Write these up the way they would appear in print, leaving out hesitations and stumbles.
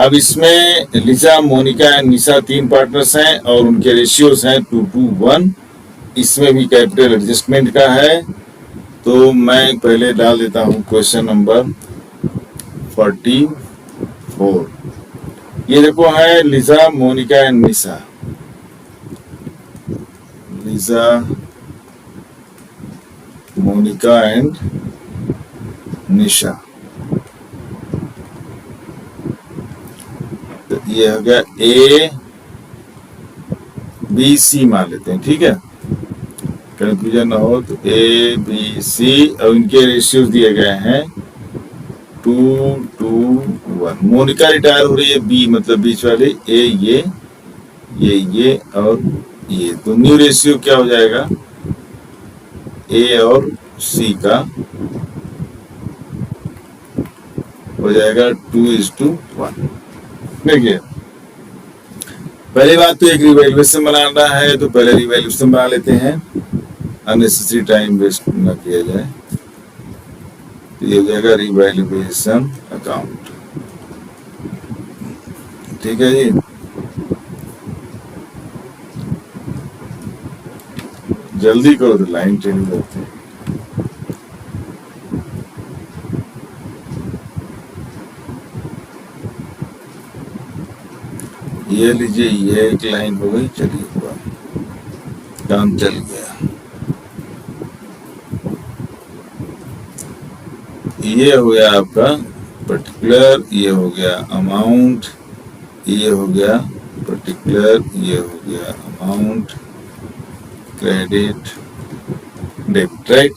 अब इसमें Lija, Monica and Nisha 3 partners हैं और उनके रेशियोज हैं 2:1। इसमें भी कैपिटल एडजस्टमेंट का है। तो मैं पहले डाल देता हूं क्वेश्चन नंबर 44। ये देखो है Lisa, Monica and Nisha. Lisa, Monica and Nisha. तो ये हो गया A B C मान लेते हैं, ठीक है, कंफ्यूजन ना हो। तो A B C और इनके रेशियोज दिए गए हैं 2:1। मोनिका रिटायर हो रही है, B मतलब बीच वाले, A ये और ये। तो न्यू रेशियो क्या हो जाएगा, A और C का हो जाएगा 2:1। देखिए, पहली बात तो एक रिवैल्यूएशन बनाना है, तो पहले रिवैल्यूएशन बना लेते हैं, अननेसेसरी टाइम वेस्ट न किया जाए। तो ये हो जाएगा रिवैल्यूएशन अकाउंट, ठीक है जी। जल्दी करो तो लाइन चली जाती है। ये लीजिए, ये एक लाइन हो गई, चलिए हुआ, काम चल गया। ये हो गया आपका पर्टिकुलर, ये हो गया अमाउंट, ये हो गया पर्टिकुलर, ये हो गया अमाउंट, क्रेडिट, डेबिट, राइट।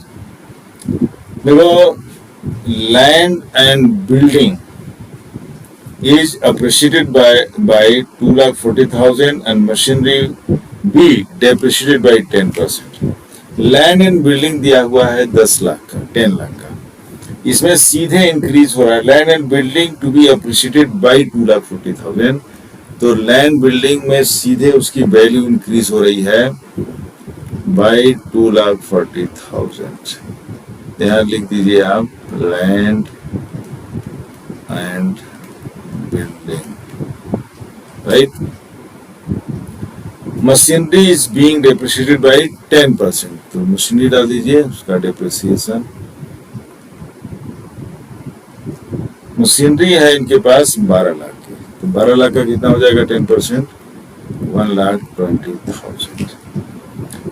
देखो, land and building is appreciated by 2,40,000 and machinery B depreciated by 10%। Land and building दिया हुआ है 10 लाख का, 10 लाख का। इसमें सीधे इंक्रीज हो रहा है, land and building to be appreciated by 2,40,000। तो लैंड बिल्डिंग में सीधे उसकी वैल्यू इंक्रीज हो रही है बाई 2,40,000। यहाँ लिख दीजिए आप land and building, right. Machinery is being depreciated by 10%। तो मशीनरी डाल दीजिए, उसका डेप्रिसिएशन। मशीनरी है इनके पास 12 लाख की, तो 12 लाख का कितना हो जाएगा 10%, 1,20,000।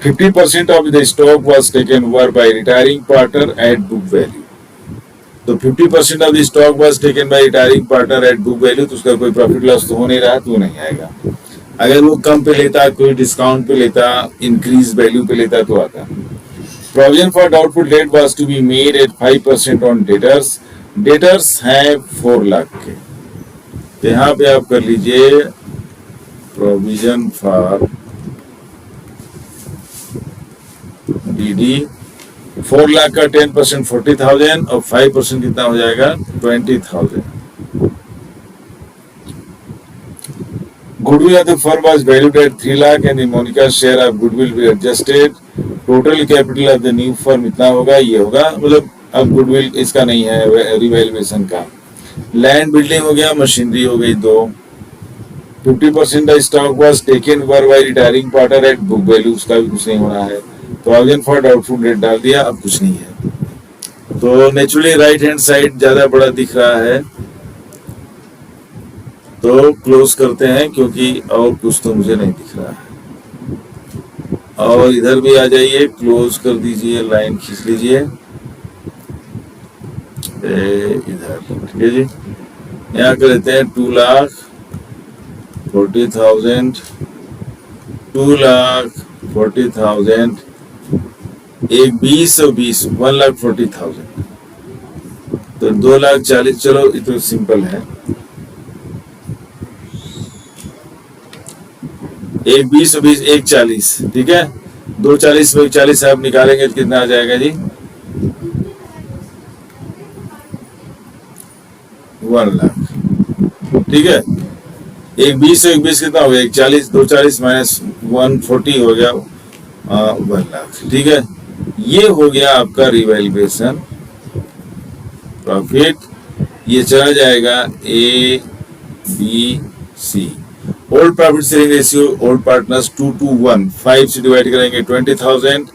50% of the stock was taken over by retiring partner eight book value. तो 50% of the stock was taken by retiring partner eight book value. तो उसका कोई प्रॉफिट लॉस तो हो नहीं रहा, तो नहीं आएगा। अगर वो कम पे लेता, कोई डिस्काउंट पे लेता, इंक्रीज वैल्यू पे लेता तो आता। Provision for doubtful debt was to be made at 5% on debtors. Debtors हैं 4 लाख के। तो यहाँ पे आप कर लीजिए प्रोविजन फॉर डीडी 4 लाख का 10% 40,000 और 5% कितना हो जाएगा 20,000। Goodwill of the firm was valued at 3 lakh and the Monica share of goodwill will be adjusted. Total capital of the new firm इतना होगा, ये होगा, मतलब अब गुडविल इसका नहीं है रिवैल्यूएशन का। लैंड बिल्डिंग हो गया, मशीनरी हो गई 2। 50% the stock was taken over by retiring partner eight book value, उसका भी कुछ नहीं हो रहा है। प्रोविजन फॉर डाउटफुल डेट डाल दिया, अब कुछ नहीं है। तो नेचुरली राइट हैंड साइड ज्यादा बड़ा दिख रहा है, तो क्लोज करते हैं, क्योंकि और कुछ तो मुझे नहीं दिख रहा है। और इधर भी आ जाइए, क्लोज कर दीजिए, लाइन खींच लीजिए इधर, ठीक है जी। यहाँ कर लेते हैं 2,40,000, 2,40,000, एक 20 और 20, 1,40,000, तो 2,40,000। चलो ये तो सिंपल है, एक 20 और 20, एक 40, ठीक है। 2,40 में 40 आप निकालेंगे तो कितना आ जाएगा जी 1 लाख, ठीक है। एक 20 और एक 20 कितना हो गया, एक 40, 2,40 माइनस 140 हो गया 1 लाख, ठीक है। ये हो गया आपका रिवैल्यूएशन प्रॉफिट। ये चला जाएगा A B C. Old profit sharing ratio old partners 2:1, 5 से डिवाइड करेंगे 20,000,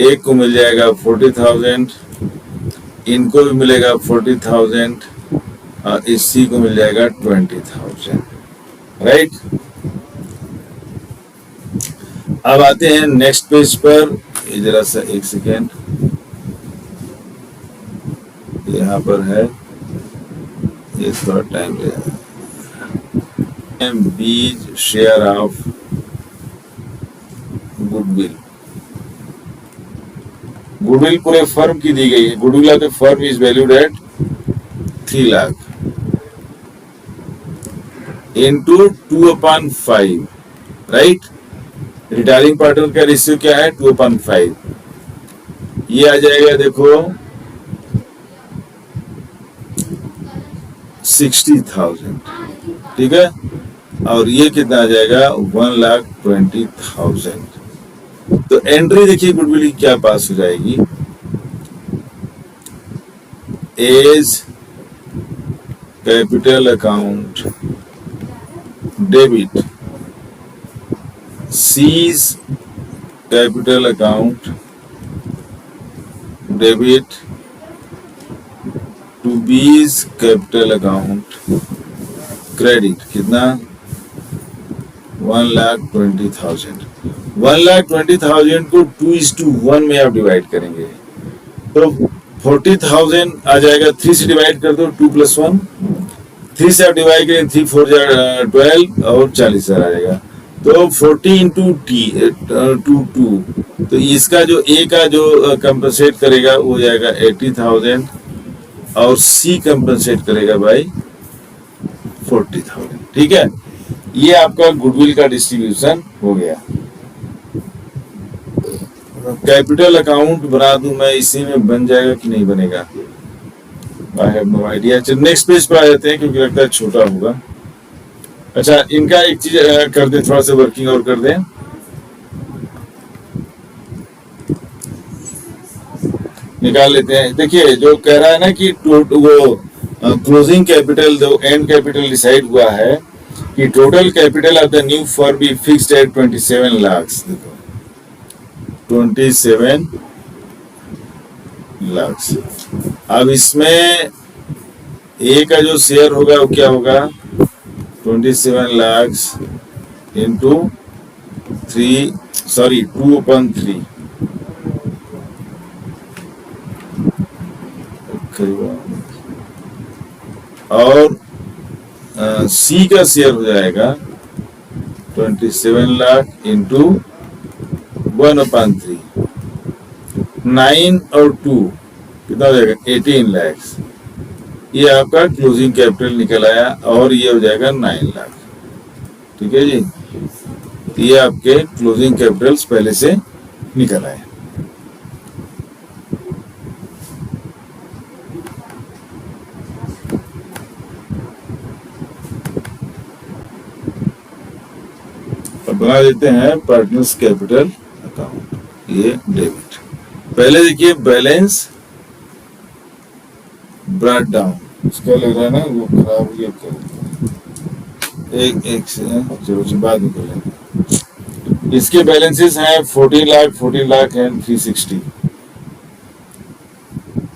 एक को मिल जाएगा 40,000, इनको भी मिलेगा 40,000 और इसी को मिल जाएगा 20,000, राइट। अब आते हैं नेक्स्ट पेज पर, जरा सा एक सेकेंड, यहाँ पर है, ये थोड़ा टाइम लगेगा। बीज शेयर ऑफ गुडविल, गुडविल पूरे फर्म की दी गई है। Goodwill of the firm is valued at 3 lakh into 2/5, right. Retiring partner का रेशियो क्या है 2/5, ये आ जाएगा देखो 60,000, ठीक है। और ये कितना आ जाएगा 1,20,000। तो एंट्री देखिए गुडविल की क्या पास हो जाएगी, A's capital account debit, C's capital account debit to B's capital account credit, कितना 1,20,000। 1,20,000 को 2:1 में आप डिवाइड करेंगे तो 40,000 आ जाएगा। 3 से डिवाइड कर दो, 2 + 1, 3 से आप डिवाइड करें 3 4 12 और 40,000 आ जाएगा। तो 40 इंटू 2, तो इसका जो ए का जो कंपनसेट करेगा वो हो जाएगा 80,000 और सी कंपनसेट करेगा भाई 40,000, ठीक है। ये आपका गुडविल का डिस्ट्रीब्यूशन हो गया। कैपिटल अकाउंट बना दूं मैं, इसी में बन जाएगा कि नहीं बनेगा, आई हैव नो आइडिया। चलिए नेक्स्ट पेज पर आ जाते हैं क्योंकि लगता है छोटा होगा। अच्छा, इनका एक चीज कर दें, थोड़ा सा वर्किंग और कर दें। निकाल लेते हैं। देखिए जो कह रहा है ना कि वो क्लोजिंग कैपिटल, जो एंड कैपिटल डिसाइड हुआ है कि total capital of the new firm be fixed at 27 lakh. देखो 27 लाख। अब इसमें ए का जो शेयर होगा वो क्या होगा 27 लाख इंटू 2/3 और सी का शेयर हो जाएगा 27 लाख इंटू 1/3, 9 और 2 कितना हो जाएगा 18 लाख। ये आपका क्लोजिंग कैपिटल निकल आया और ये हो जाएगा 9 लाख, ठीक है जी। ये आपके क्लोजिंग कैपिटल्स पहले से निकल आए। बना देते हैं पार्टनर्स कैपिटल अकाउंट, ये डेबिट। पहले देखिए बैलेंस ब्रॉट डाउन, इसका लग रहा है ना वो खराब हो गया, एक से चलो बाद में कर लेंगे। इसके बैलेंसेस हैं 14 लाख एंड 360।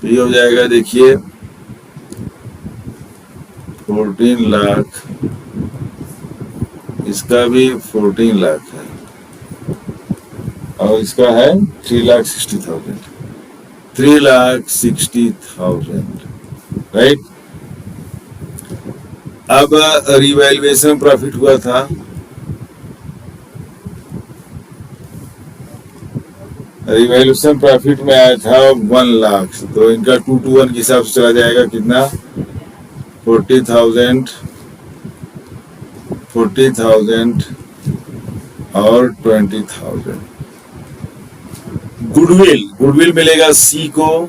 ये हो जाएगा देखिए 14 लाख, इसका भी 14 लाख है और इसका है 3,60,000, 3,60,000, राइट। अब रिवैल्यूएशन प्रॉफिट हुआ था, रिवैल्यूएशन प्रॉफिट में आया था 1 लाख, तो इनका 2:1 के हिसाब से चला जाएगा कितना 40,000 और 20,000। गुडविल मिलेगा सी को,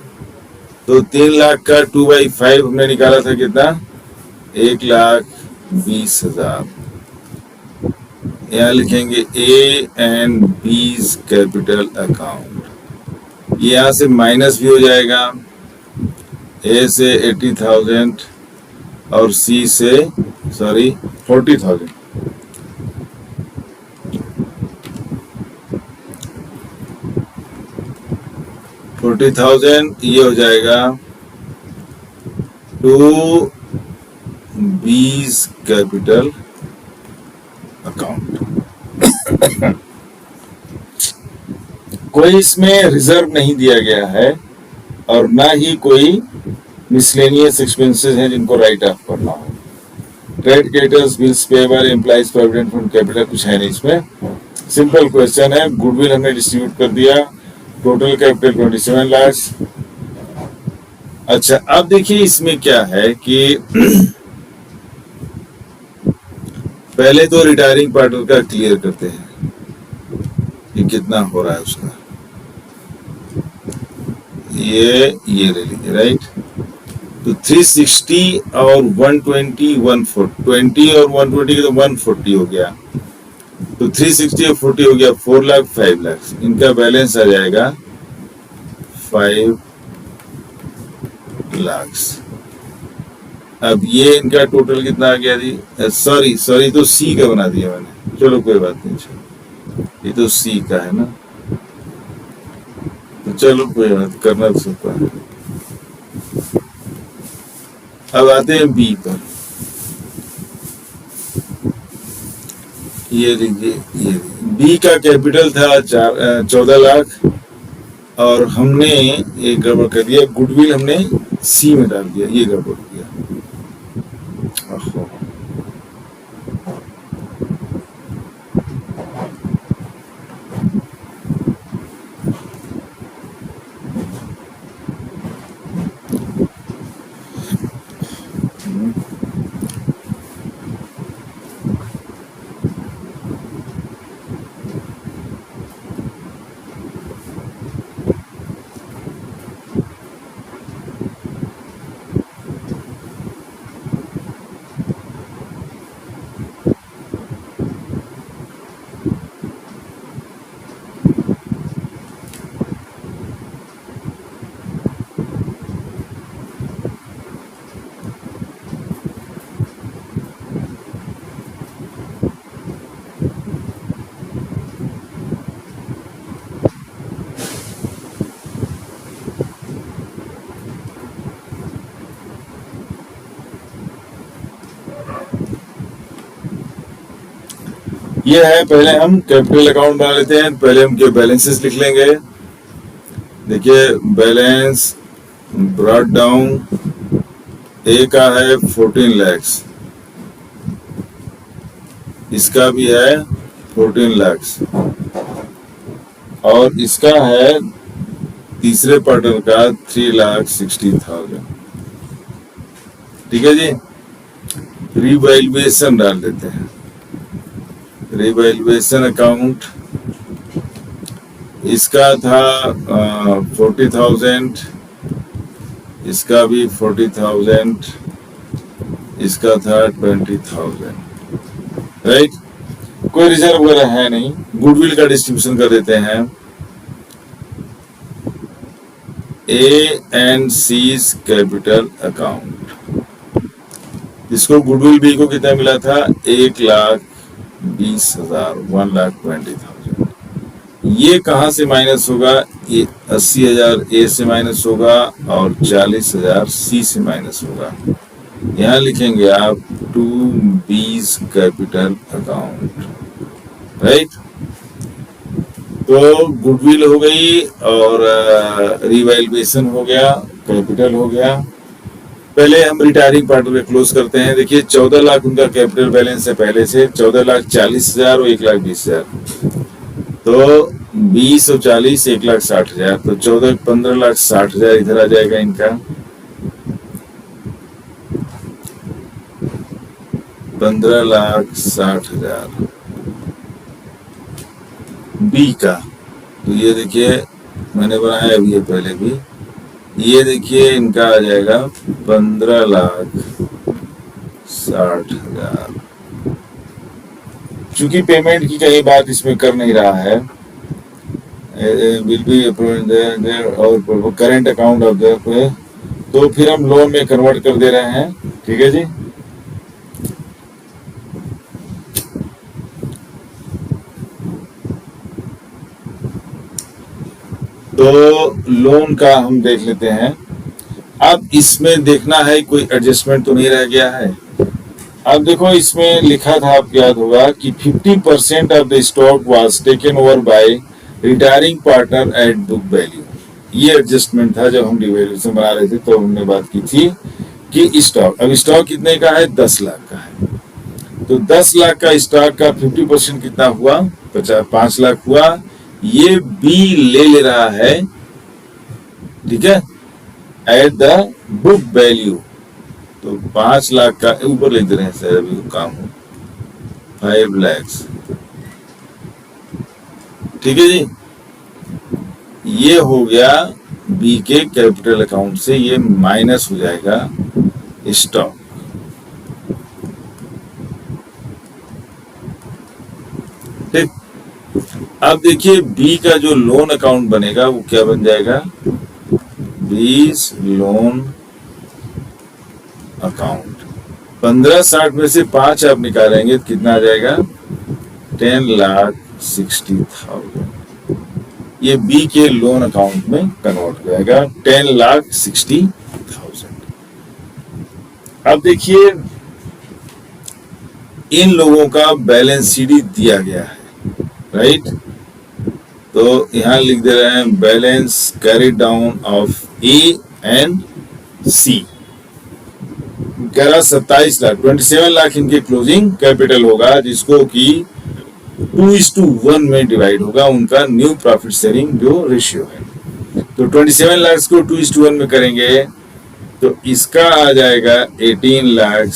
तो 3 लाख का 2/5 हमने निकाला था कितना 1,20,000। यहाँ लिखेंगे ए एंड बीज कैपिटल अकाउंट, यहाँ से माइनस भी हो जाएगा, ए से 80,000 और सी से 40,000। 40,000 ये हो जाएगा टू बीज कैपिटल अकाउंट। कोई इसमें रिजर्व नहीं दिया गया है और ना ही कोई मिसलेनियस एक्सपेंसेस हैं जिनको राइट ऑफ करना हो। Trade creditors, bills payable, employees provident fund, capital कुछ है नहीं इसमें। सिंपल क्वेश्चन है। गुडविल हमने डिस्ट्रीब्यूट कर दिया, टोटल कैपिटल 27 लाख। अच्छा, अब देखिए इसमें क्या है कि पहले तो रिटायरिंग पार्टनर का क्लियर करते हैं कि कितना हो रहा है उसका। ये ले लीजिए, राइट। तो 360 और 120, 120 और 120 का तो 140 हो गया। तो 360 और 40 हो गया 4 लाख 5 लाख। इनका बैलेंस आ जाएगा 5 लाख। अब ये इनका टोटल कितना आ गया जी? सॉरी तो सी का बना दिया मैंने। चलो कोई बात नहीं, चलो ये तो सी का है ना, तो चलो कोई बात, करना तो सकता है। अब आते हैं बी पर। ये देखिए, ये बी का कैपिटल था 14 लाख और हमने एक गड़बड़ कर दिया, गुडविल हमने सी में डाल दिया, ये गड़बड़ किया। ये है, पहले हम कैपिटल अकाउंट बना लेते हैं। पहले हम के बैलेंसेस लिख लेंगे। देखिए बैलेंस ब्रॉट डाउन, ए का है 14 लाख, इसका भी है 14 लाख और इसका है तीसरे पार्टनर का 3,60,000। ठीक है जी। रिवैल्यूएशन डाल देते हैं। रिवैल्यूएशन अकाउंट, इसका था 40,000, इसका भी 40,000, इसका था 20,000, राइट। कोई रिजर्व वगैरह है नहीं। गुडविल का डिस्ट्रीब्यूशन कर देते हैं। A and seize capital account, इसको गुडविल बी को कितना मिला था? 1,20,000, 1,20,000। ये कहाँ से माइनस होगा? ये 80,000 ए से माइनस होगा और 40,000 सी से माइनस होगा। यहाँ लिखेंगे आप to B's capital account, right. तो गुडविल हो गई और रिवैल्यूएशन हो गया, कैपिटल हो गया। पहले हम रिटायरिंग पार्टनर को क्लोज करते हैं। देखिए 14 लाख उनका कैपिटल बैलेंस है पहले से, 14,40,000 और 1,20,000। तो 20 और 40 1,60,000, तो 15,60,000 इधर आ जाएगा इनका। 15,60,000 बी का। तो ये देखिए मैंने बनाया अभी है पहले भी। ये देखिए इनका आ जाएगा 15,60,000। चूंकि पेमेंट की कहीं बात इसमें कर नहीं रहा है, विल बी और करेंट अकाउंट ऑफ देयर, तो फिर हम लोन में कन्वर्ट कर दे रहे हैं। ठीक है जी। तो लोन का हम देख लेते हैं। अब इसमें देखना है कोई एडजस्टमेंट तो नहीं रह गया है। अब देखो इसमें लिखा था, आपको याद होगा कि 50% of the stock was taken over by retiring partner eight book value. ये एडजस्टमेंट था जब हम डिवेल्यूशन बना रहे थे, तो हमने बात की थी कि स्टॉक, अब स्टॉक कितने का है, 10 लाख का है। तो 10 लाख का स्टॉक का 50% कितना हुआ, 5 लाख हुआ। ये बी ले रहा है, ठीक है, एट द बुक वैल्यू। तो 5 लाख का ऊपर लिख दे रहे हैं सर, अभी काम हो 5 लाख, ठीक है जी। ये हो गया बी के कैपिटल अकाउंट से, ये माइनस हो जाएगा स्टॉक। ठीक, अब देखिए बी का जो लोन अकाउंट बनेगा वो क्या बन जाएगा, बीस लोन अकाउंट। 1560 में से 5 आप निकालेंगे तो कितना आ जाएगा, 10,60,000। ये बी के लोन अकाउंट में कन्वर्ट हो जाएगा, 10,60,000। अब देखिए इन लोगों का बैलेंस शीट दिया गया है, राइट। तो यहां लिख दे रहे हैं balance carry down of A and C. कह रहा 27 लाख, 27 लाख इनके क्लोजिंग कैपिटल होगा, जिसको कि 2:1 में डिवाइड होगा उनका न्यू प्रॉफिट शेयरिंग जो रेशियो है। तो 27 लाख को 2:1 में करेंगे तो इसका आ जाएगा 18 लाख,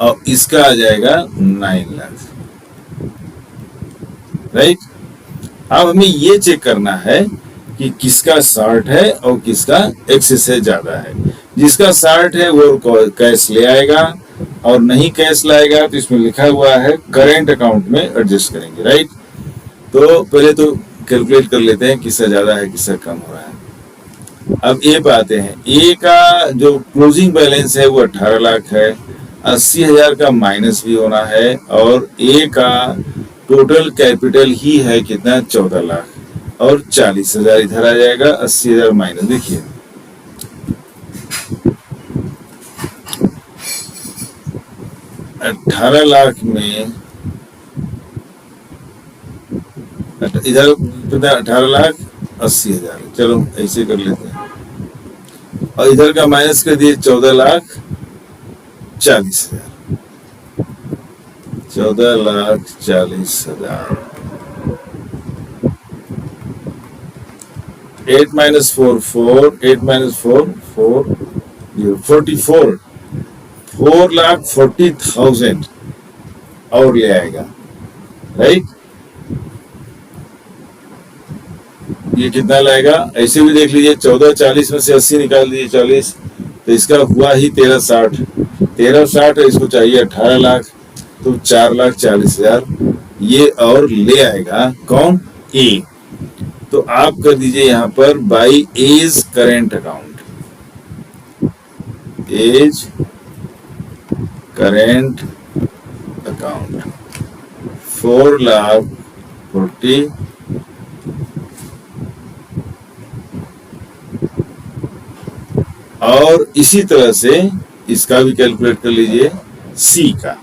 और इसका आ जाएगा 9 लाख, राइट। अब हमें ये चेक करना है कि किसका शॉर्ट है और किसका एक्सेस है, ज्यादा है। जिसका शॉर्ट है वो कैश ले आएगा, और नहीं कैश लाएगा तो इसमें लिखा हुआ है करेंट अकाउंट में एडजस्ट करेंगे, राइट। तो पहले तो कैलकुलेट कर लेते हैं किसका ज्यादा है किसका कम हो रहा है। अब ए पे आते हैं। ए का जो क्लोजिंग बैलेंस है वो 18 लाख है, 80,000 का माइनस भी होना है, और ए का टोटल कैपिटल ही है कितना, 14 लाख, और 40,000 इधर आ जाएगा, 80,000 माइनस। देखिए 18 लाख में इधर 18 लाख 80,000, चलो ऐसे कर लेते हैं, और इधर का माइनस कर दिए 14 लाख 40,000, 14 लाख 40,000। 8 minus 4 4, 8 minus 4 4, 44, 4,40,000 और ले आएगा, राइट। ये कितना लाएगा, ऐसे भी देख लीजिए, 1440 में से 80 निकाल दीजिए 40, तो इसका हुआ ही 1360, 1360 है, इसको चाहिए 18 लाख, तो 4,40,000 ये और ले आएगा कौन, ए। तो आप कर दीजिए यहां पर by A's current account, A's current account 4,40,000, और इसी तरह से इसका भी कैलकुलेट कर लीजिए सी का।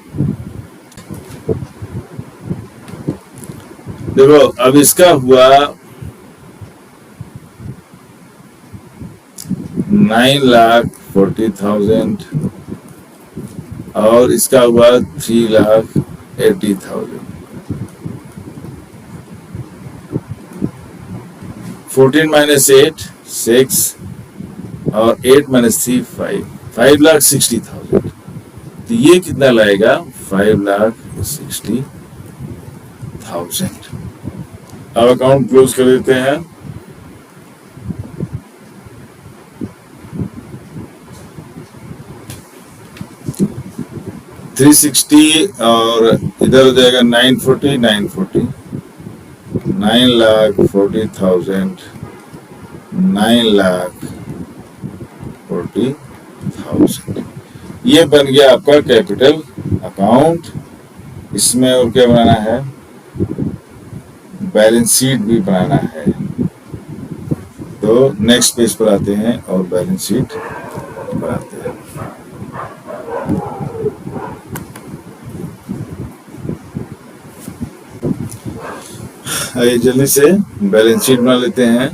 देखो अब इसका हुआ 9,40,000 और इसका हुआ 3,80,000। 14 minus 8 6 और 8 minus 3 5, 5,60,000। तो ये कितना लाएगा, 5,60,000। अब अकाउंट क्लोज कर देते हैं। $360 और इधर हो जाएगा 940, 9,40,000, 9,40,000। ये बन गया आपका कैपिटल अकाउंट। इसमें और क्या बनाना है, बैलेंस शीट भी बनाना है। तो नेक्स्ट पेज पर आते हैं और बैलेंस शीट बनाते हैं। आइए जल्दी से बैलेंस शीट बना लेते हैं।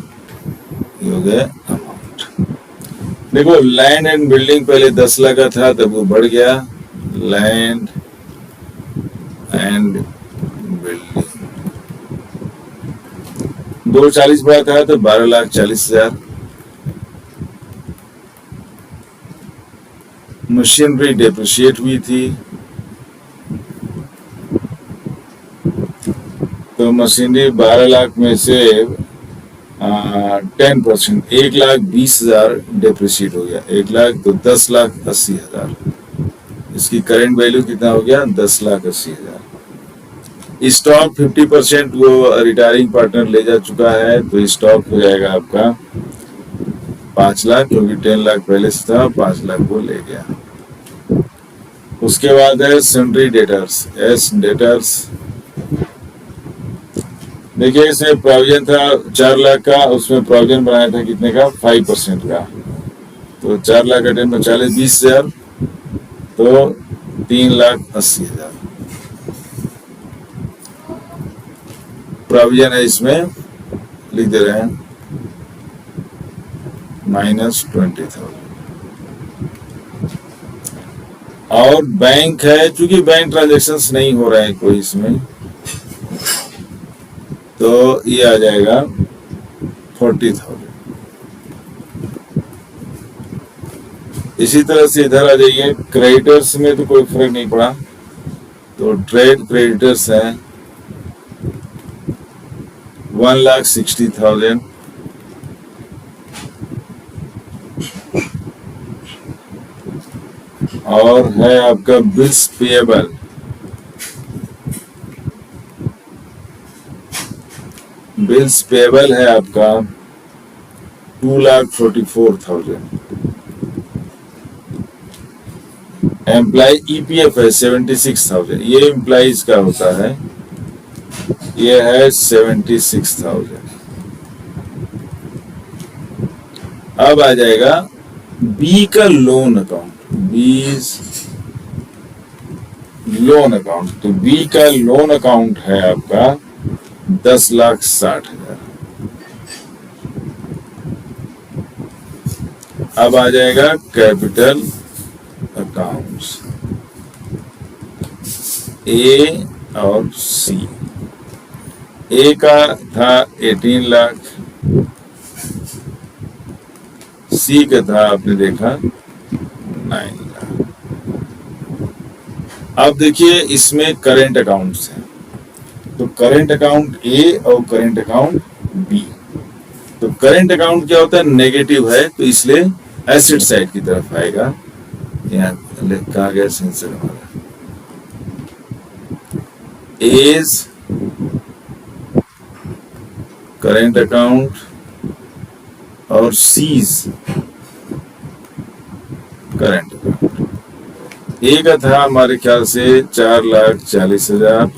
ये हो गया अमाउंट। देखो लैंड एंड बिल्डिंग पहले 10 लाख का था, तब वो बढ़ गया। लैंड एंड बिल्डिंग 240 बढ़ा था तो 12,40,000। मशीनरी डेप्रिशिएट हुई थी तो मशीनरी 12 लाख में से 10%, 1,20,000 डेप्रिशिएट हो गया। 1 लाख तो 10,80,000। इसकी करेंट वैल्यू कितना हो गया? 10,80,000। स्टॉक 50% वो रिटायरिंग पार्टनर ले जा चुका है, तो स्टॉक हो जाएगा आपका 5 लाख, क्योंकि 10 लाख पहले से था, 5 लाख वो ले गया। उसके बाद है सन्ड्री डेटर्स, एस डेटर्स। देखिए इसमें प्रोविजन था 4 लाख का, उसमें प्रोविजन बनाया था कितने का? 5% का। तो 4 लाख का 10 में 40,20,000, तो 3,80,000 प्रोविजन है। इसमें लिख दे रहे हैं -20,000। और बैंक है, चूंकि बैंक ट्रांजेक्शन्स नहीं हो रहा है कोई इसमें, तो ये आ जाएगा 40,000। इसी तरह से इधर आ जाइए, क्रेडिटर्स में तो कोई फर्क नहीं पड़ा, तो ट्रेड क्रेडिटर्स है 1,60,000। और है आपका बिल्स पेएबल, बिल्स पेएबल है आपका 2,44,000। एम्प्लॉय ईपीएफ है 76,000, ये एम्प्लॉइज का होता है, ये है 76,000। अब आ जाएगा बी का लोन अकाउंट, बीज लोन अकाउंट। तो बी का लोन अकाउंट है आपका 10,60,000। अब आ जाएगा कैपिटल अकाउंट्स, ए और सी। ए का था 18 लाख, सी का था आपने देखा 9 लाख। अब देखिए इसमें करेंट अकाउंट्स हैं, तो करेंट अकाउंट ए और करेंट अकाउंट बी। तो करेंट अकाउंट क्या होता है? नेगेटिव है, तो इसलिए एसेट साइड की तरफ आएगा। यहाँ कहा गया सेंसर हमारा एज करेंट अकाउंट और सीज करेंट अकाउंट। ए का था हमारे ख्याल से 4,40,000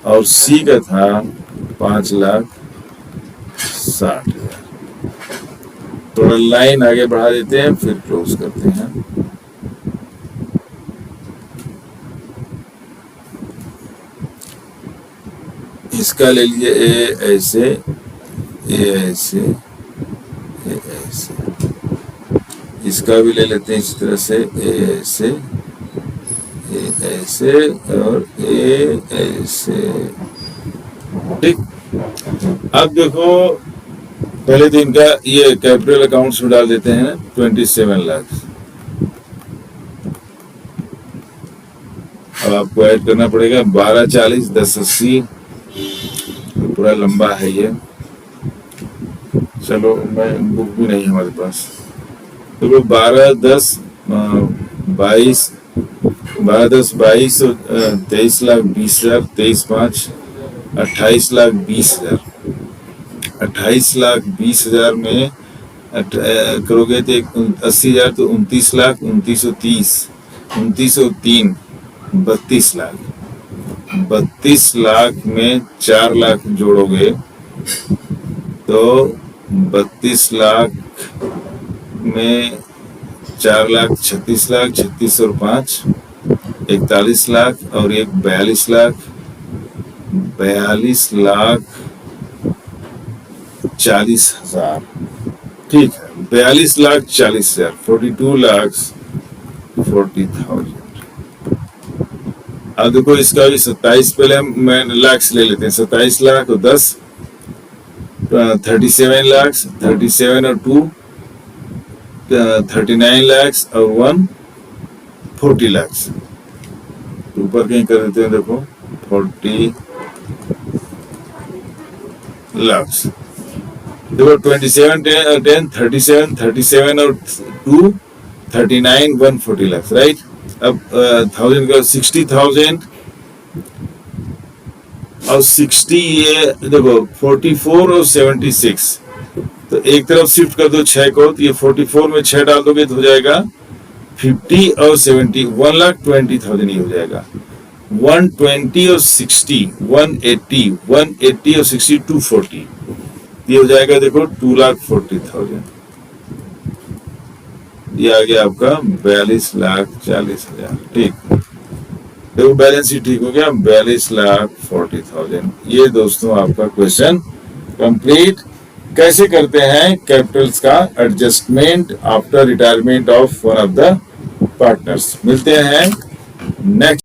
और सी का था 5,60,000। थोड़ा लाइन आगे बढ़ा देते हैं, फिर क्लोज करते हैं। इसका ले लीजिए ए ऐसे, ए ऐसे, ए ऐसे। इसका भी ले लेते हैं इस तरह से, ए ऐसे, ए ऐसे और ए ऐसे। ठीक। अब देखो पहले तो इनका ये कैपिटल अकाउंट्स में डाल देते हैं 27 लाख। अब आपको ऐड करना पड़ेगा 12,40, 10,80, पूरा लंबा है ये। चलो मैं बुक भी नहीं हमारे पास, तो 12, 10, 22, 12, 10, 22, 23,20,000, 23,5, 28,20,000। 28,20,000 में करोगे तो 80,000, तो 29 लाख, 2930, 2903, 32 लाख। 32 लाख में 4 लाख जोड़ोगे तो 32 लाख में 4 लाख 36 लाख, 36 और 5 41 लाख और एक 42 लाख, 42 लाख 40,000। ठीक है, 42 लाख 40,000, 42 लाख 40,000। अब देखो इसका भी 27 पहले मैं लाख ले लेते हैं। 27 लाख और 10 37 लाख, 37 और 2 39 लाख और 1 40 लाख। ऊपर कहीं कर देते हैं, देखो 40 लाख। देखो 27 10 37 37 और 2 39 140 लाख, राइट। अब 1000 का 60,000 और 60, ये देखो 44 और 76, तो एक तरफ शिफ्ट कर दो 6 को, तो ये 44 में 6 डाल दोगे तो हो जाएगा 50 और 70 1,20,000 ही हो जाएगा। 120 और 60 180, 180 और 60 240, ये हो जाएगा देखो 2,40,000। ये आ गया आपका 42,40,000। ठीक, देखो बैलेंस ही ठीक हो गया, 42,40,000। ये दोस्तों आपका क्वेश्चन कंप्लीट। कैसे करते हैं कैपिटल्स का adjustment after retirement of one of the partners. मिलते हैं नेक्स्ट